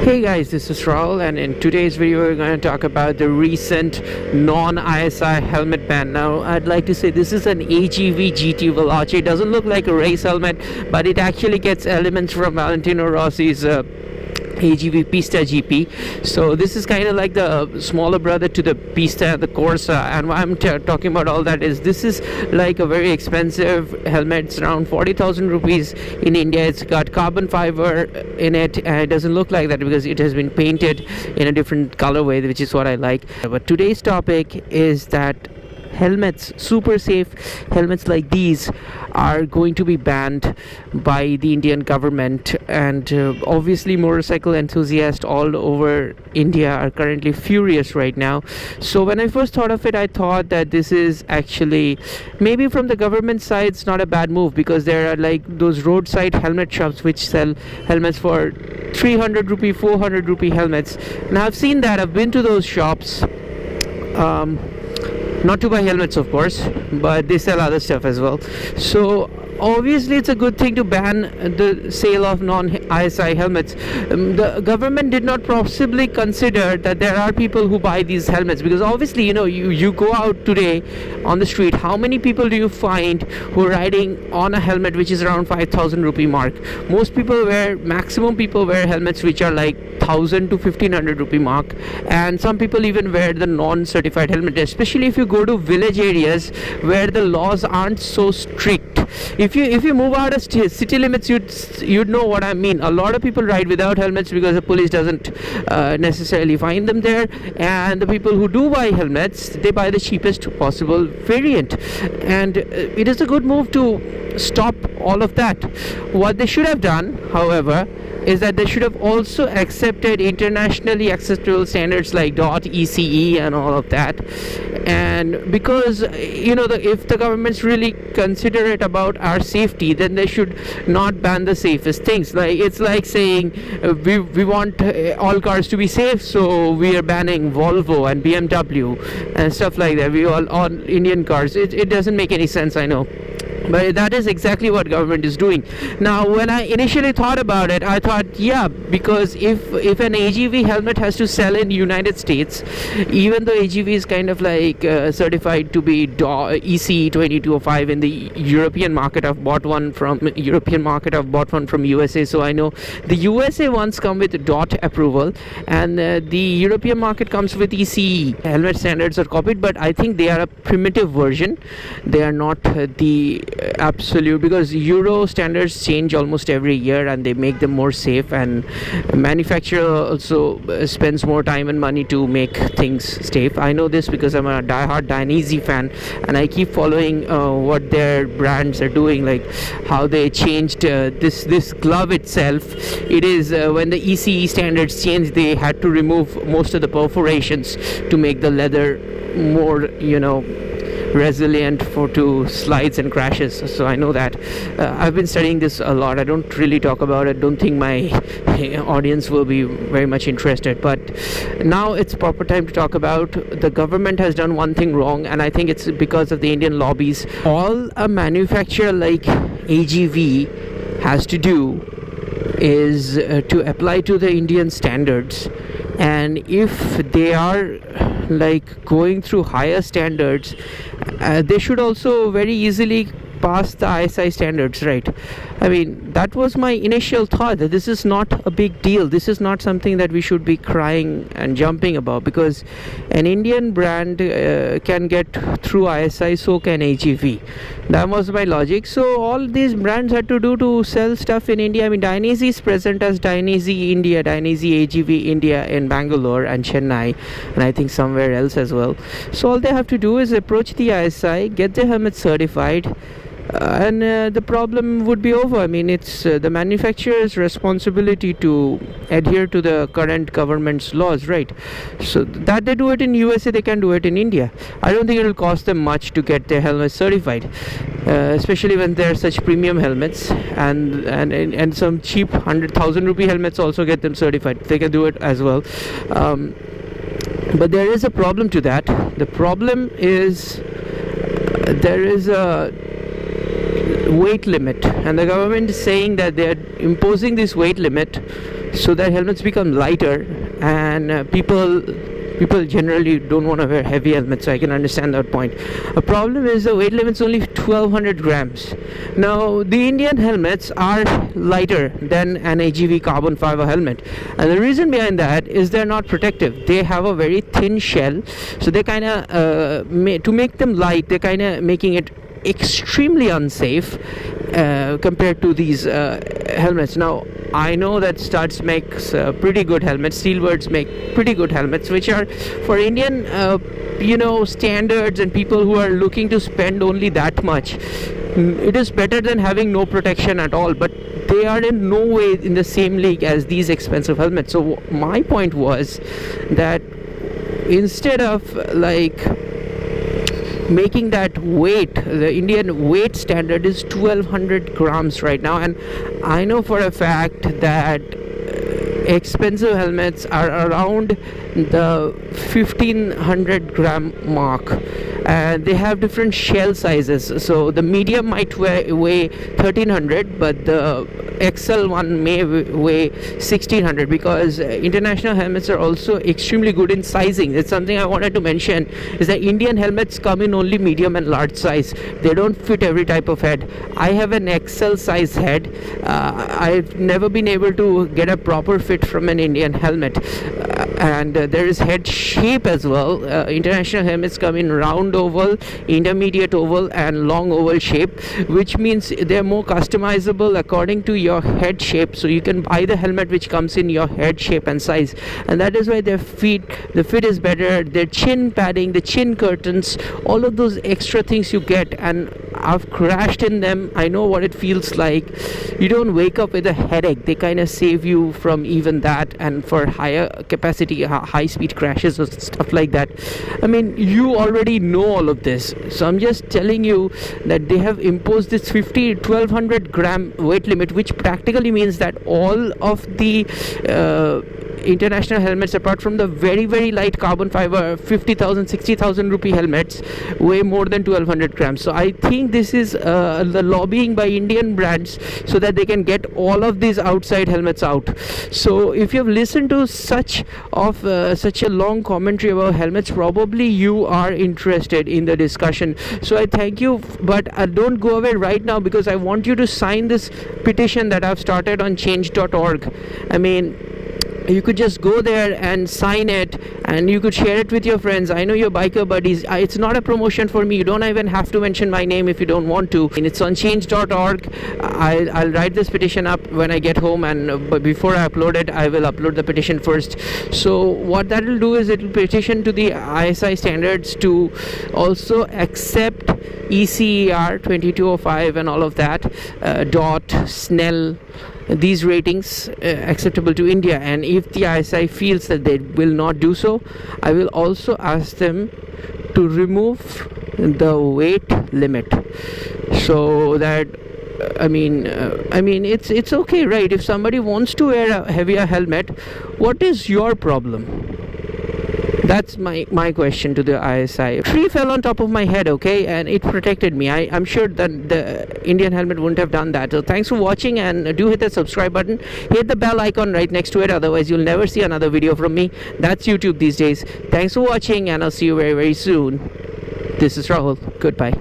Hey guys, this is Rahul, and in today's video we're going to talk about the recent non-ISI helmet ban. Now I'd like to say this is an AGV GT Veloce. It doesn't look like a race helmet, but it actually gets elements from Valentino Rossi's AGV Pista GP. So this is kind of like the smaller brother to the Pista and the Corsa, and why I'm talking about all that is this is like a very expensive helmet. It's around 40,000 rupees in India. It's got carbon fiber in it, and it doesn't look like that because it has been painted in a different colorway, which is what I like. But today's topic is that helmets, super safe helmets like these, are going to be banned by the Indian government, and obviously motorcycle enthusiasts all over India are currently furious right now. So when I first thought of it, I thought that this is actually maybe from the government side it's not a bad move, because there are like those roadside helmet shops which sell helmets for 300 rupee 400 rupee helmets. Now I've seen that, I've been to those shops, not to buy helmets of course, but they sell other stuff as well. So obviously it's a good thing to ban the sale of non-ISI helmets. The government did not possibly consider that there are people who buy these helmets, because obviously you go out today on the street, how many people do you find who are riding on a helmet which is around 5,000 rupee mark? Maximum people wear helmets which are like 1,000 to 1,500 rupee mark, and some people even wear the non-certified helmet, especially if you go to village areas where the laws aren't so strict. If you move out of city limits, you'd know what I mean. A lot of people ride without helmets because the police doesn't necessarily find them there, and the people who do buy helmets, they buy the cheapest possible variant, and it is a good move to stop all of that. What they should have done, however, is that they should have also accepted internationally acceptable standards like .ECE and all of that. And because if the governments really considerate about our safety, then they should not ban the safest things. Like it's like saying we want all cars to be safe, so we are banning Volvo and BMW and stuff like that. We all Indian cars. It doesn't make any sense, I know. But that is exactly what government is doing. Now when I initially thought about it, I thought, yeah, because if an AGV helmet has to sell in United States, even though AGV is kind of like certified to be ECE 2205 in the European market, I've bought one from USA, so I know the USA ones come with DOT approval, and the European market comes with ECE. Helmet standards are copied, but I think they are a primitive version. They are not the absolute, because Euro standards change almost every year and they make them more safe, and manufacturer also spends more time and money to make things safe. I know this because I'm a diehard Dainese fan, and I keep following what their brands are doing, like how they changed this glove itself. It is when the ECE standards changed, they had to remove most of the perforations to make the leather more resilient to slides and crashes. So I know that. I've been studying this a lot. I don't really talk about it. Don't think my audience will be very much interested, but now it's proper time to talk about the government has done one thing wrong, and I think it's because of the Indian lobbies. All a manufacturer like AGV has to do is to apply to the Indian standards, and if they are like going through higher standards, they should also very easily pass the ISI standards, right? I mean, that was my initial thought, that this is not a big deal. This is not something that we should be crying and jumping about, because an Indian brand can get through ISI, so can AGV. That was my logic. So all these brands had to do to sell stuff in India. I mean, Dainese is present as Dainese India, Dainese AGV India in Bangalore and Chennai, and I think somewhere else as well. So all they have to do is approach the ISI, get the helmet certified, and the problem would be over. I mean, it's the manufacturer's responsibility to adhere to the current government's laws, right? So that they do it in USA, they can do it in India. I don't think it will cost them much to get their helmets certified, especially when they're such premium helmets, and some cheap 100,000 rupee helmets also get them certified. They can do it as well. But there is a problem to that. The problem is there is a weight limit, and the government is saying that they are imposing this weight limit so that helmets become lighter, and people generally don't want to wear heavy helmets, so I can understand that point. A problem is the weight limit is only 1200 grams. Now the Indian helmets are lighter than an AGV carbon fiber helmet, and the reason behind that is they're not protective. They have a very thin shell, so they kind of to make them light, they're kind of making it extremely unsafe compared to these helmets. Now I know that Studs makes pretty good helmets, Steelwords make pretty good helmets, which are for Indian standards and people who are looking to spend only that much. It is better than having no protection at all, but they are in no way in the same league as these expensive helmets. So my point was that instead of making that weight, the Indian weight standard is 1200 grams right now, and I know for a fact that expensive helmets are around the 1500 gram mark, and they have different shell sizes. So the medium might weigh 1300, but the XL one may weigh 1600, because international helmets are also extremely good in sizing. It's something I wanted to mention, is that Indian helmets come in only medium and large size. They don't fit every type of head. I have an XL size head. I've never been able to get a proper fit from an Indian helmet, and there is head shape as well. International helmets come in round oval, intermediate oval, and long oval shape, which means they're more customizable according to your head shape. So you can buy the helmet which comes in your head shape and size, and that is why the fit is better. Their chin padding, the chin curtains, all of those extra things you get, and I've crashed in them. I know what it feels like. You don't wake up with a headache. They kind of save you from even that, and for higher capacity, high speed crashes or stuff like that. I mean, you already know all of this, so I'm just telling you that they have imposed this 1200 gram weight limit, which practically means that all of the international helmets, apart from the very very light carbon fiber 50,000 60,000 rupee helmets, weigh more than 1200 grams. So I think this is the lobbying by Indian brands so that they can get all of these outside helmets out. So if you have listened to such a long commentary about helmets, probably you are interested in the discussion. So I thank you, but don't go away right now, because I want you to sign this petition that I've started on change.org. I mean, you could just go there and sign it, and you could share it with your friends. I know your biker buddies. It's not a promotion for me. You don't even have to mention my name if you don't want to. And it's on change.org. I'll write this petition up when I get home, but before I upload it, I will upload the petition first. So what that will do is it will petition to the ISI standards to also accept ECER 2205 and all of that, DOT, SNEL, these ratings acceptable to India. And if the ISI feels that they will not do so, I will also ask them to remove the weight limit, so that it's okay, right? If somebody wants to wear a heavier helmet, what is your problem? That's my question to the ISI. A tree fell on top of my head, okay, and it protected me. I'm sure that the Indian helmet wouldn't have done that. So thanks for watching, and do hit the subscribe button. Hit the bell icon right next to it, otherwise you'll never see another video from me. That's YouTube these days. Thanks for watching, and I'll see you very very soon. This is Rahul. Goodbye.